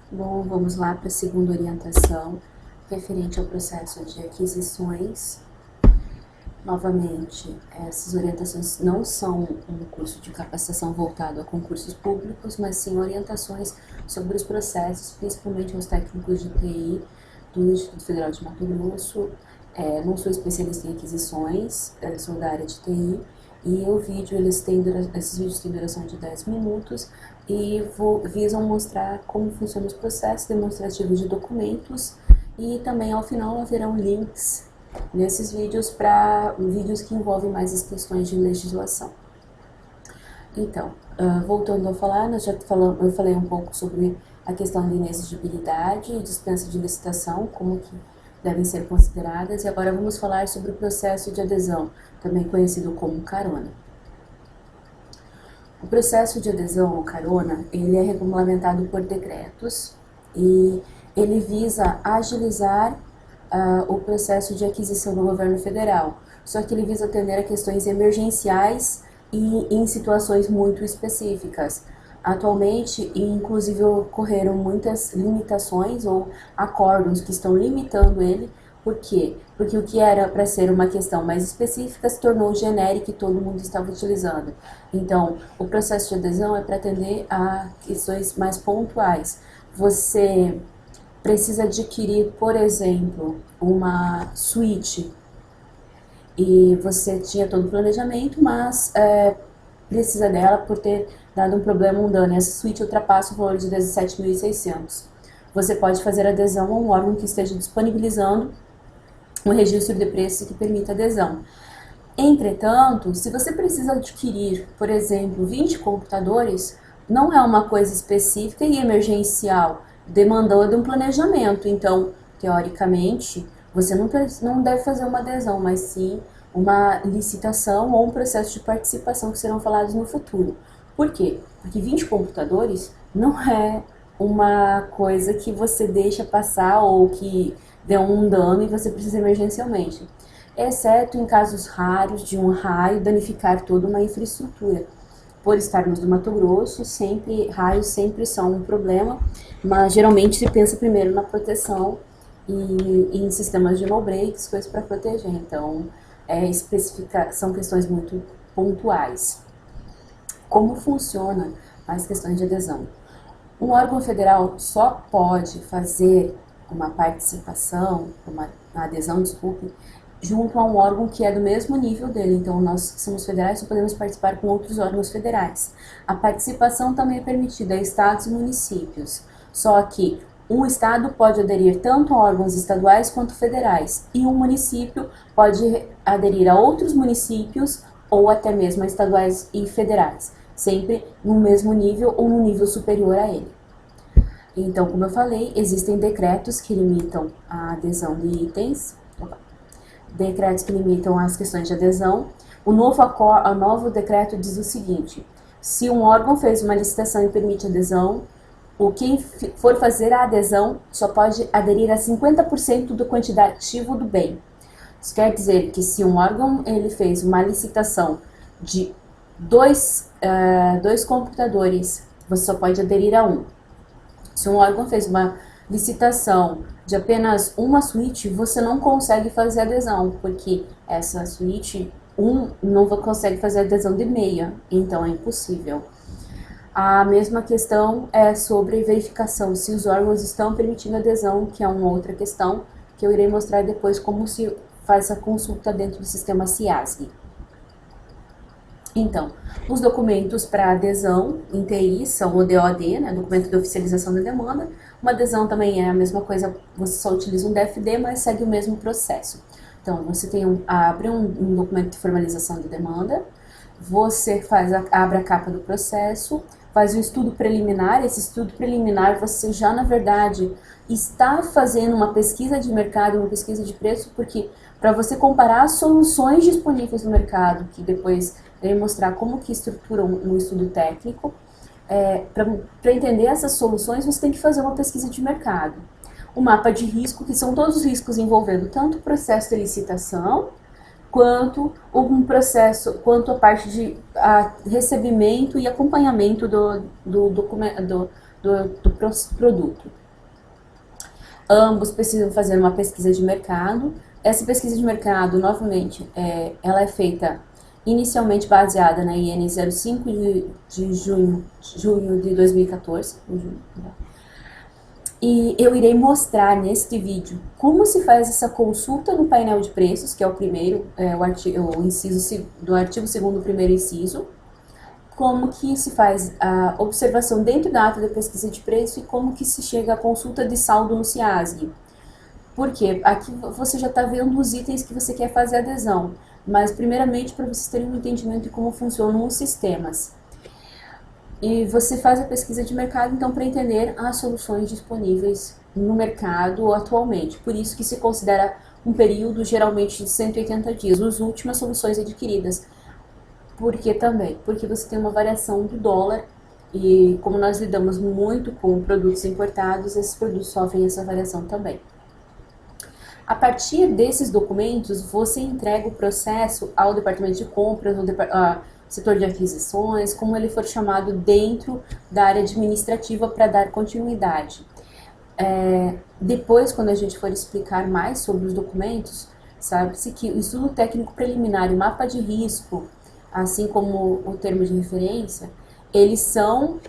Bom, vamos lá para a segunda orientação, referente ao processo de aquisições. Novamente, essas orientações não são um curso de capacitação voltado a concursos públicos, mas sim orientações sobre os processos, principalmente aos técnicos de TI do Instituto Federal de Mato Grosso. Não sou especialista em aquisições, sou da área de TI, e esses vídeos têm duração de 10 minutos e visam mostrar como funcionam os processos demonstrativos de documentos, e também ao final haverão links nesses vídeos para vídeos que envolvem mais as questões de legislação. Então, voltando a falar, eu falei um pouco sobre a questão de inexigibilidade e dispensa de licitação, como que devem ser consideradas, e agora vamos falar sobre o processo de adesão, também conhecido como carona. O processo de adesão ou carona, ele é regulamentado por decretos e ele visa agilizar o processo de aquisição do governo federal, só que ele visa atender a questões emergenciais e em situações muito específicas. Atualmente, inclusive, ocorreram muitas limitações ou acordos que estão limitando ele. Por quê? Porque o que era para ser uma questão mais específica se tornou genérico e todo mundo estava utilizando. Então, o processo de adesão é para atender a questões mais pontuais. Você precisa adquirir, por exemplo, uma suíte e você tinha todo o planejamento, mas precisa dela por ter dado um problema, um dano. Essa suíte ultrapassa o valor de 17.600. Você pode fazer adesão a um órgão que esteja disponibilizando um registro de preço que permita adesão. Entretanto, se você precisa adquirir, por exemplo, 20 computadores, não é uma coisa específica e emergencial, demandando um planejamento. Então, teoricamente, você não deve fazer uma adesão, mas sim uma licitação ou um processo de participação que serão falados no futuro. Por quê? Porque 20 computadores não é uma coisa que você deixa passar ou que deu um dano e você precisa emergencialmente, exceto em casos raros de um raio danificar toda uma infraestrutura. Por estarmos no Mato Grosso, raios sempre são um problema, mas geralmente se pensa primeiro na proteção e em sistemas de no breaks, coisas para proteger. Então, são questões muito pontuais. Como funciona as questões de adesão? Um órgão federal só pode fazer uma participação, uma adesão, desculpe, junto a um órgão que é do mesmo nível dele. Então, nós que somos federais só podemos participar com outros órgãos federais. A participação também é permitida a estados e municípios, só que um estado pode aderir tanto a órgãos estaduais quanto federais, e um município pode aderir a outros municípios ou até mesmo a estaduais e federais, sempre no mesmo nível ou no nível superior a ele. Então, como eu falei, existem decretos que limitam a adesão de itens, decretos que limitam as questões de adesão. O novo decreto diz o seguinte: se um órgão fez uma licitação e permite adesão, quem for fazer a adesão só pode aderir a 50% do quantitativo do bem. Isso quer dizer que se um órgão ele fez uma licitação de dois computadores, você só pode aderir a um. Se um órgão fez uma licitação de apenas uma suíte, você não consegue fazer adesão, porque essa suíte, não consegue fazer adesão de meia, então é impossível. A mesma questão é sobre verificação, se os órgãos estão permitindo adesão, que é uma outra questão, que eu irei mostrar depois como se faz a consulta dentro do sistema CIASG. Então, os documentos para adesão em TI são o DOD, né, documento de oficialização da demanda. Uma adesão também é a mesma coisa, você só utiliza um DFD, mas segue o mesmo processo. Então, você abre um documento de formalização de demanda, você abre a capa do processo, faz um estudo preliminar. Esse estudo preliminar você já, na verdade, está fazendo uma pesquisa de mercado, uma pesquisa de preço, porque para você comparar as soluções disponíveis no mercado, que depois irei mostrar como que estruturam um estudo técnico, para entender essas soluções você tem que fazer uma pesquisa de mercado. Um mapa de risco, que são todos os riscos envolvendo tanto o processo de licitação, quanto a parte de recebimento e acompanhamento do produto. Ambos precisam fazer uma pesquisa de mercado. Essa pesquisa de mercado, novamente, ela é feita inicialmente baseada na IN 05 de junho de 2014. E eu irei mostrar neste vídeo como se faz essa consulta no painel de preços, que é o primeiro, o inciso do artigo 2º, primeiro inciso, como que se faz a observação dentro da ata da pesquisa de preço e como que se chega à consulta de saldo no CIASG. Porque aqui você já está vendo os itens que você quer fazer adesão, mas primeiramente para vocês terem um entendimento de como funcionam os sistemas. E você faz a pesquisa de mercado, então, para entender as soluções disponíveis no mercado atualmente. Por isso que se considera um período geralmente de 180 dias, as últimas soluções adquiridas. Por que também? Porque você tem uma variação do dólar e como nós lidamos muito com produtos importados, esses produtos sofrem essa variação também. A partir desses documentos, você entrega o processo ao departamento de compras, ao setor de aquisições, como ele for chamado dentro da área administrativa para dar continuidade. Depois, quando a gente for explicar mais sobre os documentos, sabe-se que o estudo técnico preliminar e o mapa de risco, assim como o termo de referência, eles são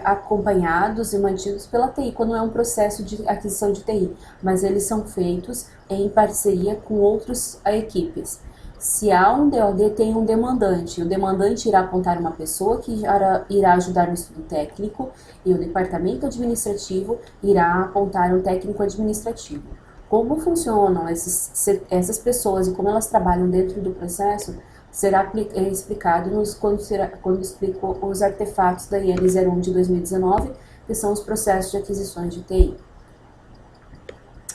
acompanhados e mantidos pela TI, quando é um processo de aquisição de TI, mas eles são feitos em parceria com outras equipes. Se há um DOD, tem um demandante. O demandante irá apontar uma pessoa que irá ajudar no estudo técnico e o departamento administrativo irá apontar um técnico administrativo. Como funcionam essas pessoas e como elas trabalham dentro do processo será explicado quando explico os artefatos da IN 01 de 2019, que são os processos de aquisições de TI.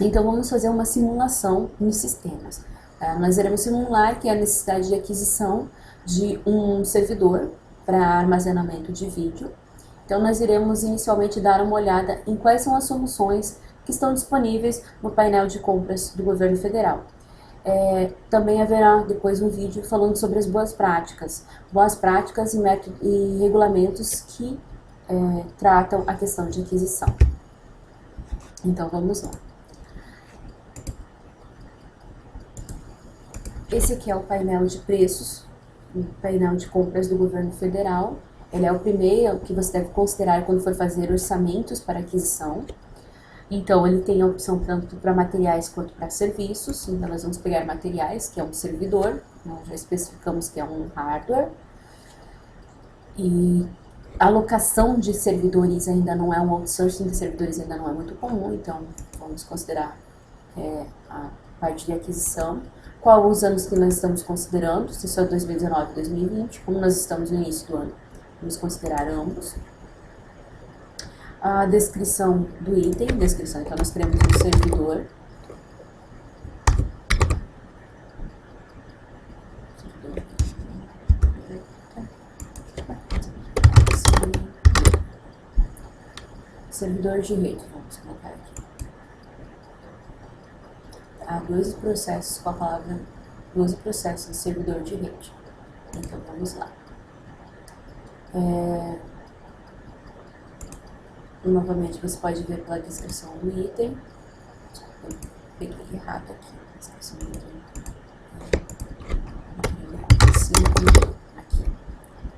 Então, vamos fazer uma simulação nos sistemas. Nós iremos simular que a necessidade de aquisição de um servidor para armazenamento de vídeo. Então, nós iremos inicialmente dar uma olhada em quais são as soluções que estão disponíveis no painel de compras do governo federal. Também haverá depois um vídeo falando sobre as boas práticas e métodos e regulamentos que tratam a questão de aquisição. Então, vamos lá. Esse aqui é o painel de preços, o painel de compras do governo federal. Ele é o primeiro que você deve considerar quando for fazer orçamentos para aquisição. Então, ele tem a opção tanto para materiais quanto para serviços. Então, nós vamos pegar materiais, que é um servidor, nós já especificamos que é um hardware. E a alocação de servidores ainda não é um outsourcing de servidores ainda não é muito comum, então vamos considerar a parte de aquisição. Qual os anos que nós estamos considerando, se são 2019 e 2020, como nós estamos no início do ano, vamos considerar ambos. A descrição do item, então nós queremos um servidor. Servidor de rede, vamos colocar aqui. Há 12 processos com a palavra 12 processos de servidor de rede. Então, vamos lá. Novamente, você pode ver pela descrição do item. Eu peguei errado aqui. Descrição do item. Aqui.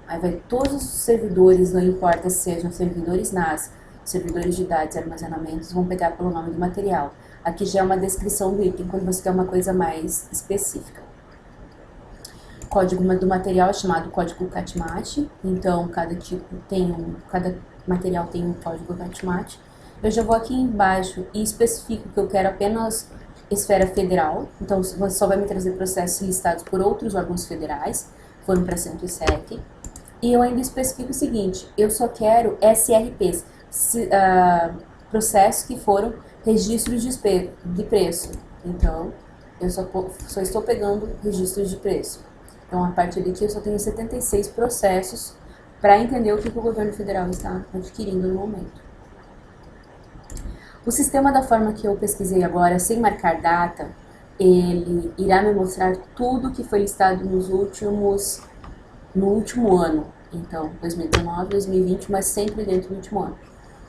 Aí vai todos os servidores, não importa se sejam servidores NAS, servidores de dados e armazenamentos, vão pegar pelo nome do material. Aqui já é uma descrição do item, quando você quer uma coisa mais específica. O código do material é chamado código CATMAT, então cada material tem um código CATMAT. Eu já vou aqui embaixo e especifico que eu quero apenas esfera federal, então você só vai me trazer processos listados por outros órgãos federais, foram para 107. E eu ainda especifico o seguinte, eu só quero SRPs, processos que foram registros de preço. Então, eu só estou pegando registros de preço. Então, a partir daqui eu só tenho 76 processos para entender o que o governo federal está adquirindo no momento. O sistema, da forma que eu pesquisei agora, sem marcar data, ele irá me mostrar tudo que foi listado no último ano. Então, 2019, 2020, mas sempre dentro do último ano.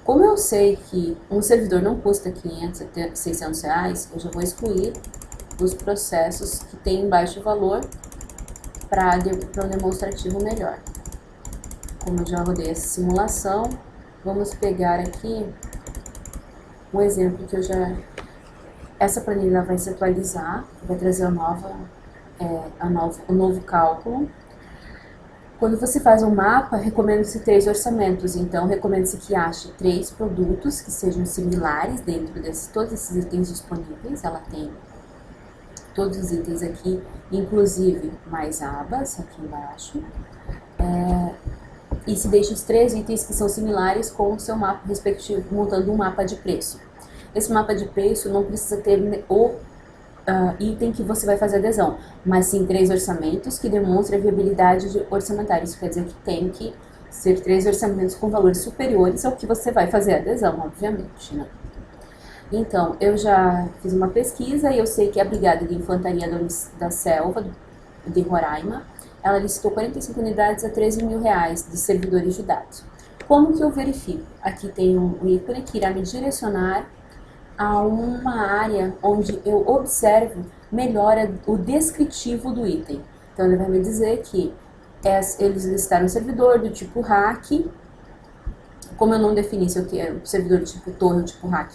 Como eu sei que um servidor não custa 500, 600 reais, eu já vou excluir os processos que têm baixo valor para um demonstrativo melhor. Como eu já rodei essa simulação, vamos pegar aqui um exemplo que eu já... Essa planilha vai se atualizar, vai trazer o novo cálculo. Quando você faz um mapa, recomenda-se 3 orçamentos. Então, recomenda-se que ache 3 produtos que sejam similares dentro de todos esses itens disponíveis. Ela tem todos os itens aqui, inclusive mais abas aqui embaixo. E se deixa os 3 itens que são similares com o seu mapa respectivo, montando um mapa de preço. Esse mapa de preço não precisa ter o item que você vai fazer adesão, mas sim 3 orçamentos que demonstrem a viabilidade orçamentária. Isso quer dizer que tem que ser 3 orçamentos com valores superiores ao que você vai fazer adesão, obviamente, né? Então, eu já fiz uma pesquisa e eu sei que a Brigada de Infantaria da Selva, de Roraima, ela licitou 45 unidades a 13 mil reais de servidores de dados. Como que eu verifico? Aqui tem um ícone que irá me direcionar a uma área onde eu observo melhor o descritivo do item. Então, ele vai me dizer que eles licitaram um servidor do tipo rack. Como eu não defini se eu quero servidor do tipo torre ou tipo rack,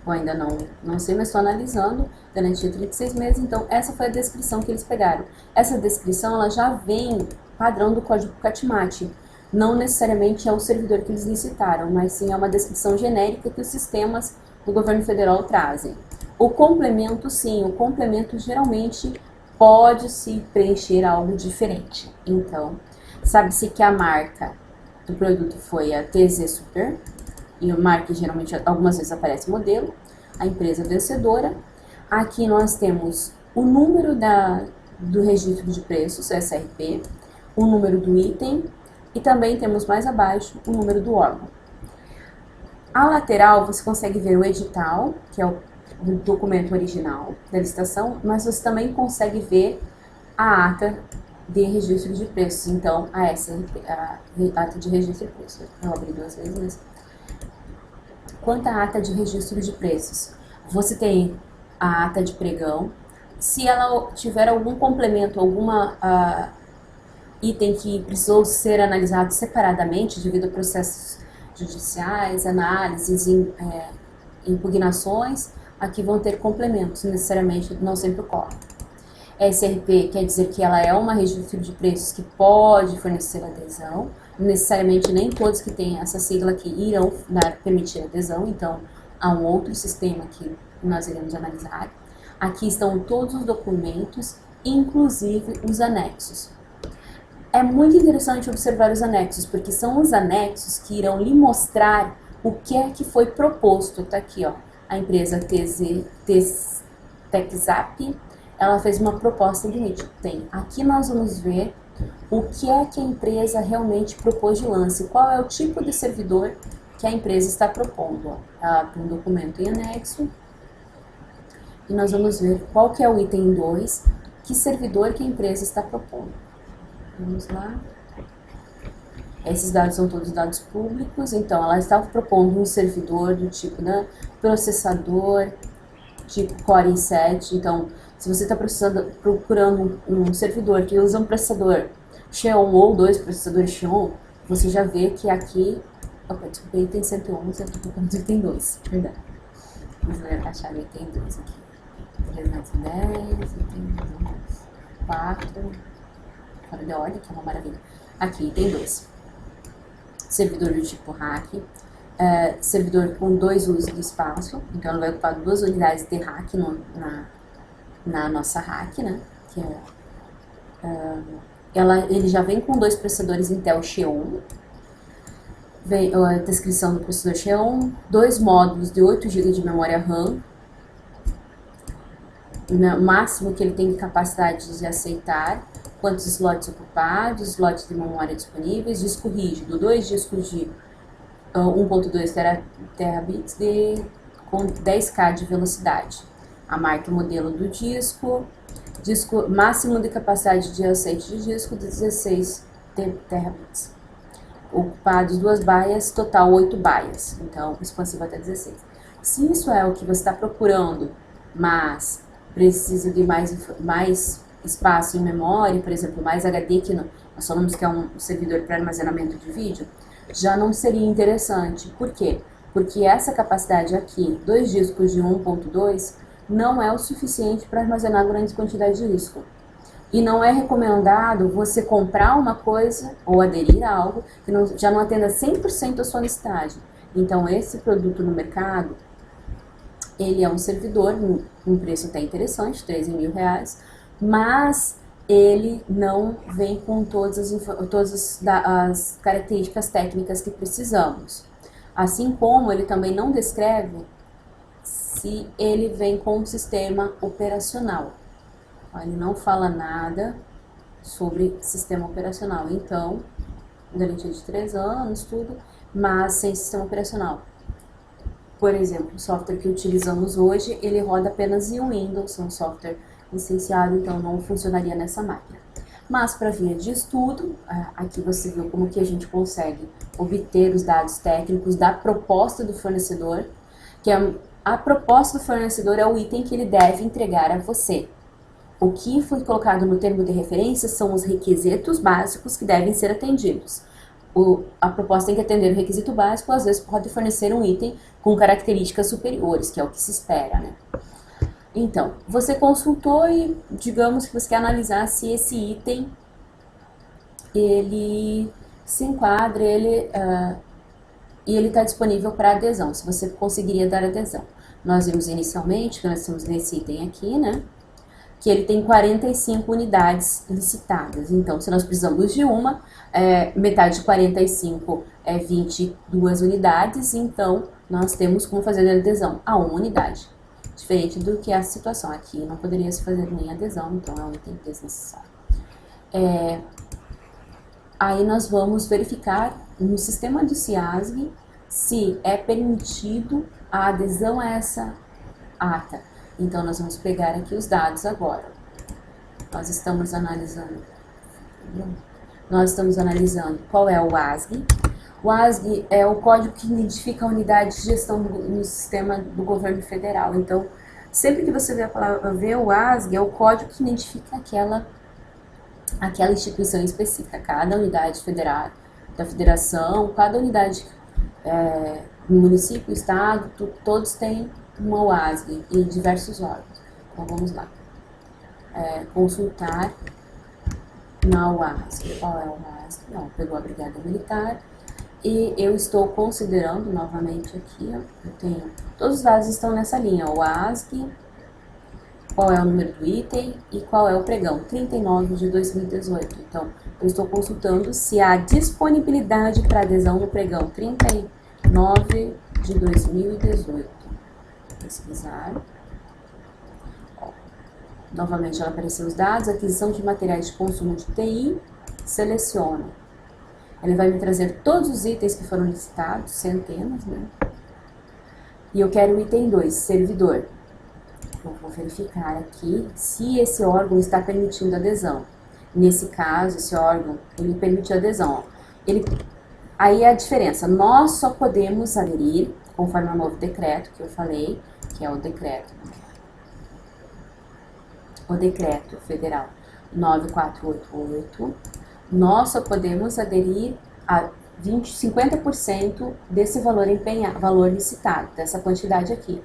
eu ainda não sei, mas estou analisando, garantia 36 meses, então essa foi a descrição que eles pegaram. Essa descrição, ela já vem padrão do código CATMAT. Não necessariamente é o servidor que eles licitaram, mas sim é uma descrição genérica que os sistemas do governo federal trazem. O complemento, sim, o complemento geralmente pode-se preencher algo diferente. Então, sabe-se que a marca do produto foi a TZ Super, e a marca geralmente algumas vezes aparece modelo, a empresa vencedora. Aqui nós temos o número do registro de preços, SRP, o número do item, e também temos mais abaixo o número do órgão. A lateral você consegue ver o edital, que é o documento original da licitação, mas você também consegue ver a ata de registro de preços, então a ata de registro de preços. Eu abri 2 vezes, mas... Quanto à ata de registro de preços, você tem a ata de pregão. Se ela tiver algum complemento, alguma item que precisou ser analisado separadamente devido a processos judiciais, análises, impugnações, aqui vão ter complementos, necessariamente não sempre ocorre. SRP quer dizer que ela é uma registro de preços que pode fornecer adesão, necessariamente nem todos que têm essa sigla aqui irão permitir adesão, então há um outro sistema que nós iremos analisar. Aqui estão todos os documentos, inclusive os anexos. É muito interessante observar os anexos, porque são os anexos que irão lhe mostrar o que é que foi proposto. Tá aqui, ó, a empresa TechZap, ela fez uma proposta de item. Aqui nós vamos ver o que é que a empresa realmente propôs de lance, qual é o tipo de servidor que a empresa está propondo. Ela tem um documento em anexo, e nós vamos ver qual que é o item 2, que servidor que a empresa está propondo. Vamos lá. Esses dados são todos dados públicos, então ela estava propondo um servidor do tipo, né, processador tipo Core i7, então se você está procurando um servidor que usa um processador Xeon ou 2 processadores Xeon, você já vê que aqui, opa, desculpa, item 111, eu estou procurando o item 2, verdade. Vamos achar o item 2 aqui. 310, item 2, 4, fora de ordem, que é uma maravilha. Aqui, item 2. Servidor do tipo rack, servidor com 2 usos de espaço, então ela vai ocupar 2 unidades de rack na nossa rack, né? Que ele já vem com 2 processadores Intel Xeon, vem a descrição do processador Xeon, 2 módulos de 8 GB de memória RAM, o máximo que ele tem de capacidade de aceitar, quantos slots ocupados, slots de memória disponíveis, disco rígido, 2 discos de 1.2 terabits com 10K de velocidade. A marca e modelo do disco máximo de capacidade de aceite de disco de 16 terabits. ocupados 2 baias, total 8 baias, então expansivo até 16. Se isso é o que você está procurando, mas precisa de mais espaço em memória, por exemplo, mais HD, que nós falamos que é um servidor para armazenamento de vídeo, já não seria interessante. Por quê? Porque essa capacidade aqui, 2 discos de 1.2, não é o suficiente para armazenar grandes quantidades de disco. E não é recomendado você comprar uma coisa ou aderir a algo que já não atenda 100% a sua necessidade. Então, esse produto no mercado, ele é um servidor, um preço até interessante, R$13.000, mas ele não vem com todas as características técnicas que precisamos. Assim como ele também não descreve se ele vem com um sistema operacional. Ele não fala nada sobre sistema operacional. Então, garantia de 3 anos, tudo, mas sem sistema operacional. Por exemplo, o software que utilizamos hoje, ele roda apenas em Windows, é um software licenciado, então não funcionaria nessa máquina. Mas para via de estudo, aqui você viu como que a gente consegue obter os dados técnicos da proposta do fornecedor, que a proposta do fornecedor é o item que ele deve entregar a você. O que foi colocado no termo de referência são os requisitos básicos que devem ser atendidos. A proposta tem que atender o requisito básico, às vezes pode fornecer um item com características superiores, que é o que se espera, né? Então, você consultou e digamos que você quer analisar se esse item, ele se enquadra, e ele está disponível para adesão, se você conseguiria dar adesão. Nós vimos inicialmente, que nós temos nesse item aqui, né? Que ele tem 45 unidades licitadas. Então, se nós precisamos de uma, metade de 45 é 22 unidades, então nós temos como fazer a adesão a uma unidade. Diferente do que a situação aqui, não poderia se fazer nem adesão, então é um item desnecessário. Aí nós vamos verificar no sistema do CIASG se é permitido a adesão a essa ata. Então, nós vamos pegar aqui os dados agora. Nós estamos analisando qual é o WASG. O WASG é o código que identifica a unidade de gestão no sistema do governo federal. Então, sempre que você vê o WASG, é o código que identifica aquela instituição específica. Cada unidade federal, da federação, cada unidade no município, estado, todos têm uma WASG e diversos órgãos. Então vamos lá. Consultar na WASG. Qual é o WASG? Não, pegou a Brigada Militar. E eu estou considerando novamente aqui, ó, eu tenho. Todos os dados estão nessa linha. O WASG, qual é o número do item e qual é o pregão. 39 de 2018. Então, eu estou consultando se há disponibilidade para adesão no pregão 39 de 2018. Pesquisar. Novamente ela apareceu os dados, aquisição de materiais de consumo de TI, seleciono. Ele vai me trazer todos os itens que foram licitados, centenas, né? E eu quero o item 2, servidor. Eu vou verificar aqui se esse órgão está permitindo adesão. Nesse caso, esse órgão, ele permite adesão. Ó. Aí é a diferença, nós só podemos aderir conforme o novo decreto que eu falei, que é o decreto federal 9488, nós só podemos aderir a 50% desse valor licitado, dessa quantidade aqui.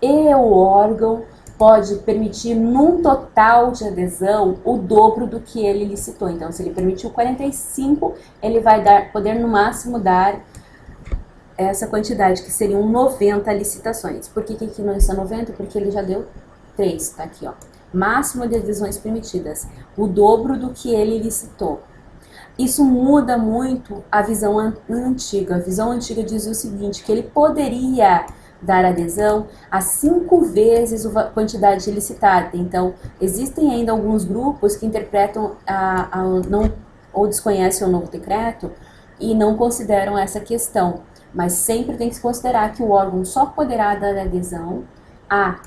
E o órgão pode permitir, num total de adesão, o dobro do que ele licitou. Então, se ele permitiu 45, ele vai poder no máximo dar essa quantidade, que seriam 90 licitações. Por que aqui não está 90? Porque ele já deu 3, tá aqui, ó. Máximo de adesões permitidas, o dobro do que ele licitou. Isso muda muito a visão antiga. A visão antiga dizia o seguinte, que ele poderia dar adesão a 5 vezes a quantidade licitada. Então, existem ainda alguns grupos que interpretam ou desconhecem o novo decreto e não consideram essa questão. Mas sempre tem que se considerar que o órgão só poderá dar adesão a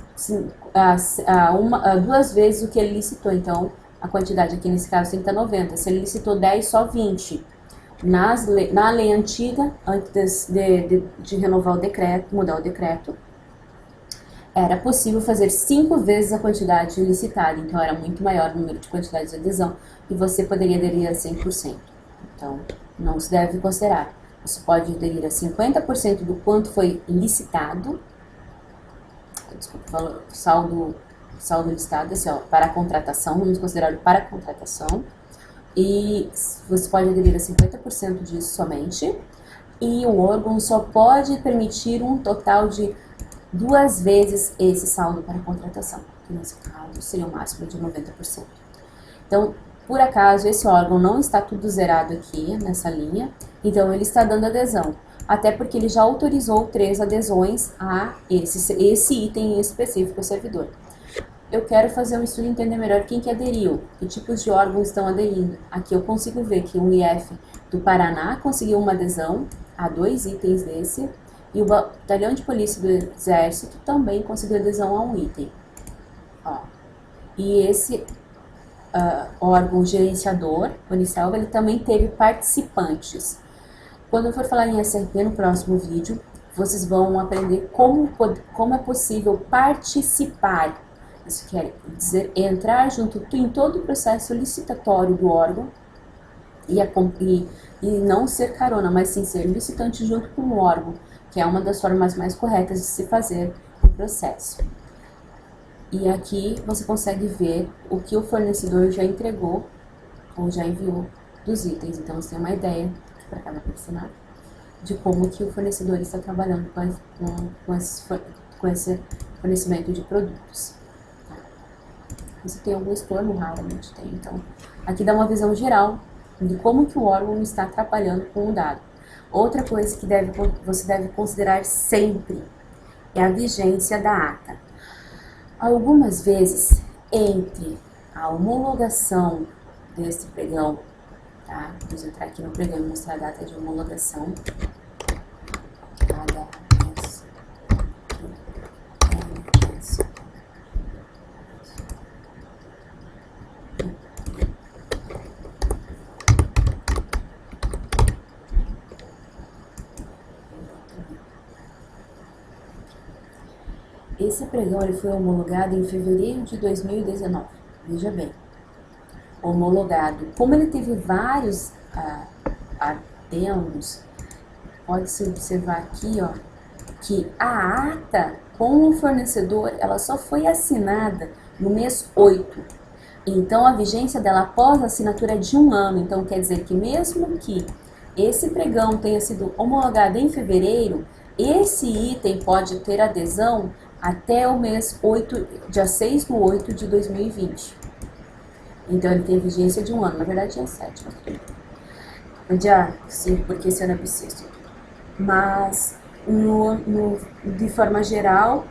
2 vezes o que ele licitou. Então, a quantidade aqui nesse caso tem que estar 90. Se ele licitou 10, só 20. Na lei antiga, antes de renovar o decreto, mudar o decreto, era possível fazer 5 vezes a quantidade licitada, então era muito maior o número de quantidades de adesão e você poderia aderir a 100%. Então, não se deve considerar. Você pode aderir a 50% do quanto foi licitado, desculpa, saldo licitado, assim, ó, para a contratação, vamos considerar para a contratação, e você pode aderir a 50% disso somente, e o órgão só pode permitir um total de 2 vezes esse saldo para contratação, que nesse caso seria o máximo de 90%. Então, por acaso, esse órgão não está tudo zerado aqui nessa linha, então ele está dando adesão, até porque ele já autorizou 3 adesões a esse item em específico ao servidor. Eu quero fazer um estudo e entender melhor quem que aderiu, que tipos de órgãos estão aderindo. Aqui eu consigo ver que o IF do Paraná conseguiu uma adesão a 2 itens desse, e o Batalhão de Polícia do Exército também conseguiu adesão a um item. Ó. E esse órgão gerenciador policial, ele também teve participantes. Quando eu for falar em SRP no próximo vídeo, vocês vão aprender como é possível participar. Isso quer dizer entrar junto em todo o processo licitatório do órgão e não ser carona, mas sim ser licitante junto com o órgão, que é uma das formas mais corretas de se fazer o processo. E aqui você consegue ver o que o fornecedor já entregou ou já enviou dos itens. Então você tem uma ideia, para cada personagem, de como que o fornecedor está trabalhando com esse fornecimento de produtos. Tá? Você tem algum estorno? Raramente tem. Então, aqui dá uma visão geral de como que o órgão está atrapalhando com o dado. Outra coisa que você deve considerar sempre é a vigência da ata. Algumas vezes, entre a homologação desse pregão, tá? Vamos entrar aqui no pregão e mostrar a data de homologação. Esse pregão ele foi homologado em fevereiro de 2019. Veja bem, homologado. Como ele teve vários adendos, pode-se observar aqui, ó, que a ata com o fornecedor, ela só foi assinada no mês 8. Então, a vigência dela após a assinatura é de 1 ano. Então, quer dizer que mesmo que esse pregão tenha sido homologado em fevereiro, esse item pode ter adesão até o mês 8, dia 6/8 de 2020. Então, ele tem vigência de 1 ano. Na verdade, dia 7. Dia 5, porque esse ano é bissexto. Mas, de forma geral,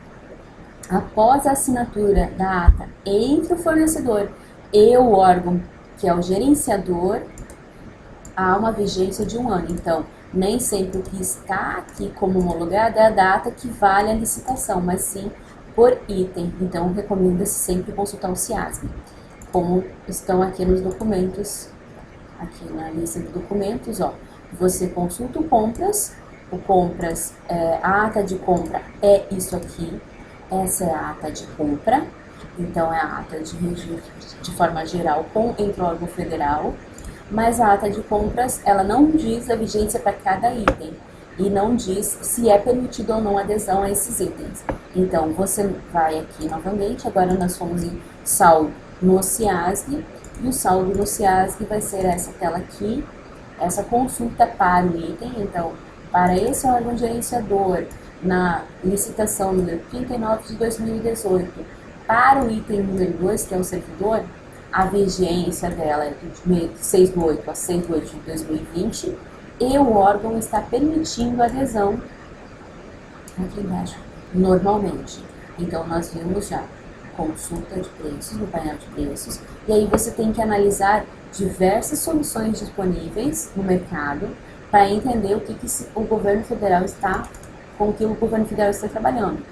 após a assinatura da ata entre o fornecedor e o órgão, que é o gerenciador, há uma vigência de 1 ano. Então, nem sempre o que está aqui como homologado é a data que vale a licitação, mas sim por item. Então, recomenda-se sempre consultar o CIASB, como estão aqui nos documentos, aqui na lista de documentos, ó. Você consulta o compras, a ata de compra é isso aqui, essa é a ata de compra, então é a ata de registro de forma geral entre o órgão federal, mas a ata de compras, ela não diz a vigência para cada item e não diz se é permitido ou não adesão a esses itens. Então, você vai aqui novamente, agora nós fomos em saldo no CIASG, e o saldo no CIASG vai ser essa tela aqui, essa consulta para o item. Então, para esse órgão gerenciador, na licitação número 39 de 2018, para o item número 2, que é o servidor, a vigência dela é de 6/8 a 6/8 de 2020, e o órgão está permitindo adesão aqui embaixo, normalmente. Então, nós vimos já consulta de preços no painel de preços, e aí você tem que analisar diversas soluções disponíveis no mercado para entender o que o governo federal está, com o que o governo federal está trabalhando,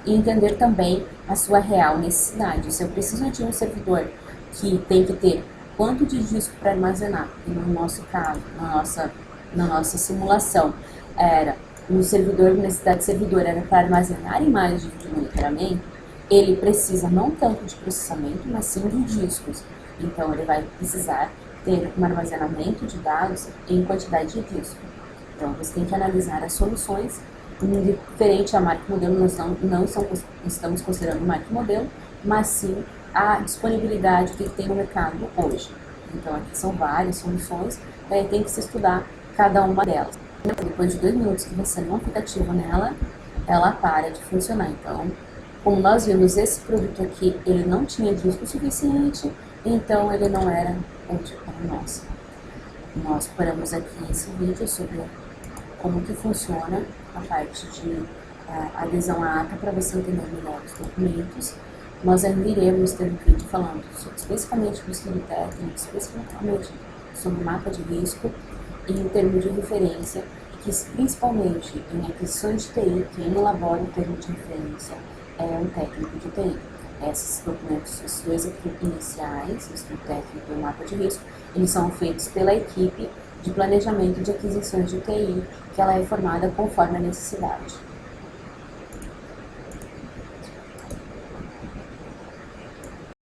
e entender também a sua real necessidade. Se eu preciso de um servidor que tem que ter quanto de disco para armazenar, e no nosso caso, na nossa na nossa simulação era um servidor, necessidade de servidor era para armazenar imagens de vídeo monitoramento, ele precisa não tanto de processamento, mas sim de discos. Então, ele vai precisar ter um armazenamento de dados em quantidade de disco. Então, você tem que analisar as soluções. Diferente a marca modelo, nós não estamos considerando marca modelo, mas sim a disponibilidade que tem no mercado hoje. Então, aqui são várias soluções, daí tem que se estudar cada uma delas. Depois de 2 minutos que você não fica ativo nela, ela para de funcionar. Então, como nós vimos, esse produto aqui, ele não tinha disco suficiente, então ele não era útil para nós. Nós paramos aqui esse vídeo sobre como que funciona a parte de adesão à ata para você entender melhor os documentos. Nós ainda iremos ter um vídeo falando especificamente do estudo técnico, especificamente sobre o mapa de risco e em termos de referência, que principalmente em aquisições de TI, quem elabora o termo de referência é um técnico de TI. Esses documentos, os dois aqui iniciais, o estudo técnico e o mapa de risco, eles são feitos pela equipe de planejamento de aquisições de TI, que ela é formada conforme a necessidade.